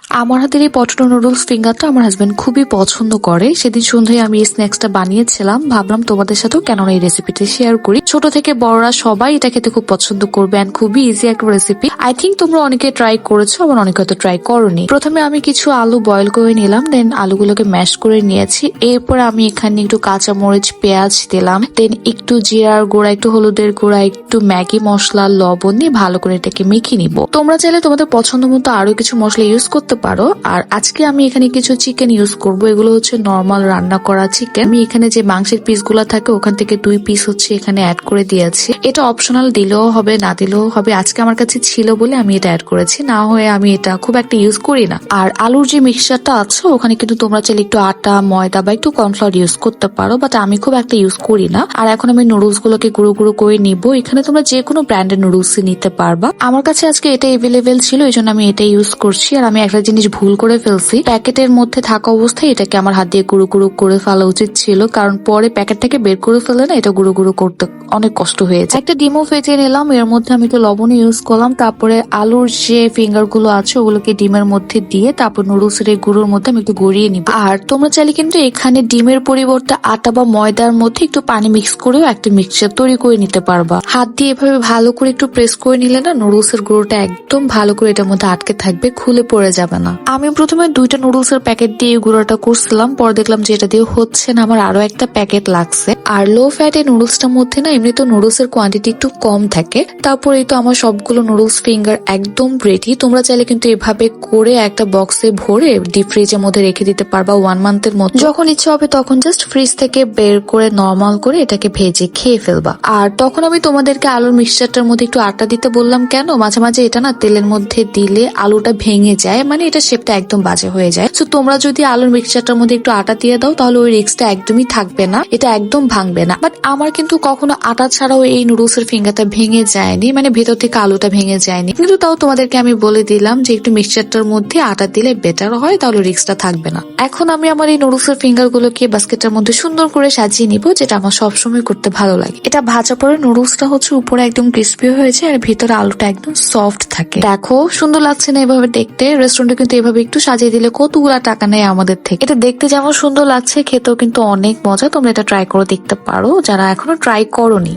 আমার হাতের এই পটেটো নুডলস ফিঙ্গারটা আমার হাজবেন্ড খুবই পছন্দ করে। সেদিন সন্ধ্যায় আমি এই স্ন্যাক্সটা বানিয়েছিলাম, ভাবলাম তোমাদের সাথেও কেন এই রেসিপিটা শেয়ার করি। ছোট থেকে বড়রা সবাই এটা খেতে খুব পছন্দ করবে এন্ড খুবই ইজি একটা রেসিপি। আই থিঙ্ক তোমরা অনেকে ট্রাই করেছো, আবার অনেকে হয়তো ট্রাই করোনি। প্রথমে আমি কিছু আলু বয়েল করে নিলাম, দেন আলুগুলোকে ম্যাশ করে নিয়েছি। এরপর আমি এখানে একটু কাঁচামরিচ, পেঁয়াজ দিলাম, দেন একটু জিরার গুঁড়া, একটু হলুদের গুঁড়া, একটু ম্যাগি মশলা, লবণ দিয়ে ভালো করে এটাকে মেখে নিব। তোমরা চাইলে তোমাদের পছন্দ মতো আরো কিছু মশলা ইউজ করতে পারো। আর আজকে আমি এখানে কিছু চিকেন ইউজ করব। এগুলো হচ্ছে নর্মাল রান্না করা চিকেন। আমি এখানে যে মাংসের পিস গুলা থাকে ওখান থেকে 2 পিস হচ্ছে এখানে অ্যাড করে দিয়েছি। এটা অপশনাল, দিলেও হবে না দিলেও হবে। আজকে আমার কাছে ছিল বলে আমি এটা অ্যাড করেছি, না হয়ে আমি এটা খুব একটা ইউজ করি না। আর আলুর যে মিক্সচারটা আছে ওখানে কিন্তু তোমরা চাইলে একটু আটা, ময়দা বা একটু কর্নফ্লাওয়ার ইউজ করতে পারো, বাট আমি খুব একটা ইউজ করি না। আর এখন আমি নুডলস গুলোকে গুঁড়ো গুঁড়ো করে নিব। এখানে তোমরা যে কোনো ব্র্যান্ডের নুডলস নিতে পারবা। আমার কাছে আজকে এটা এভেলেবেল ছিল, এই জন্য আমি এটা ইউজ করছি। আর আমি একটা জিনিস ভুল করে ফেলছি, প্যাকেটের মধ্যে থাকা অবস্থায় এটাকে আমার হাত দিয়ে গুঁড়ো গুঁড়ো করে ফেলা উচিত ছিল, কারণ পরে প্যাকেট থেকে বের করে ফেলে না এটা গুঁড়ো গুঁড়ো করতে অনেক কষ্ট হয়েছে। একটা ডিমও ফেটে নিলাম, এর মধ্যে আমি একটু লবণ ইউজ করলাম। তারপরে আলুর যে ফিঙ্গার গুলো আছে ওগুলোকে ডিমের মধ্যে দিয়ে তারপর নুডলস এর গুঁড়োর মধ্যে আমি একটু গড়িয়ে নিব। আর তোমরা চাইলে কিন্তু এখানে ডিমের পরিবর্তে আটা বা ময়দার মধ্যে একটু পানি মিক্স করেও একটা মিক্সচার তৈরি করে নিতে পারবা। হাত দিয়ে এভাবে ভালো করে একটু প্রেস করে নিলে না নুডলস এর গুঁড়োটা একদম ভালো করে এটার মধ্যে আটকে থাকবে, খুলে পড়ে যাবে না। আমি প্রথমে 2টা নুডলস এর প্যাকেট দিয়ে গুঁড়োটা করছিলাম, পরে দেখলাম যে এটা দিয়ে হচ্ছে না, আমার আরো একটা প্যাকেট লাগছে। আর লো ফ্যাট এই নুডলসটার মধ্যে না এমনি তো নুডলস এর কোয়ান্টিটি একটু কম থাকে। তারপরেই তো আমার সবগুলো নুডলস ফিঙ্গার একদম রেডি। তোমরা চাইলে কিন্তু এভাবে করে একটা বক্সে ভরে ডিপ ফ্রিজের মধ্যে রেখে দিতে পারবা 1 মান্থের মতো। যখন ইচ্ছা হবে তখন জাস্ট ফ্রিজ থেকে বের করে নর্মাল করে এটাকে ভেজে খেয়ে ফেলবা। আর তখন আমি তোমাদেরকে আলুর মিক্সচারটার মধ্যে একটু আটা দিতে বললাম কেন, মাঝে মাঝে এটা না তেলের মধ্যে দিলে আলুটা ভেঙে যায়, মানে এটা শেপটা একদম বাজে হয়ে যায়। তো তোমরা যদি আলুর মিক্সচারটার মধ্যে একটু আটা দিয়ে দাও তাহলে ওই রিস্কটা একদমই থাকবে না, এটা একদম ভাঙবে না। বাট আমার কিন্তু কখনো আটা ছাড়াও এই নুডলস এর ফিঙ্গারটা ভেঙে যায়নি, মানে ভেতর থেকে আলুটা ভেঙে যায়নি। কিন্তু তাও তোমাদেরকে আমি বলে দিলাম যে একটু মিক্সচারটার মধ্যে আটা দিলে বেটার হয়, তাহলে রিস্কটা থাকবে না। এখন আমি আমার এই নুডলস এর ফিঙ্গার গুলোকে বাস্কেটের মধ্যে সুন্দর করে সাজিয়ে নিব, যেটা আমার সবসময় করতে ভালো লাগে। এটা ভাজা পরে নুডলসটা হচ্ছে উপরে একদম ক্রিস্পি হয়েছে আর ভিতরে আলুটা একদম সফট থাকে। দেখো সুন্দর লাগছে না এভাবে দেখতে? রেস্টুরেন্টে কিন্তু এভাবে একটু সাজিয়ে দিলে কতগুলা টাকা নেয় আমাদের থেকে। এটা দেখতে যেমন সুন্দর লাগছে, খেতেও কিন্তু অনেক মজা। তোমরা এটা ট্রাই করে দেখতে পারো যারা এখনো ট্রাই করোনি।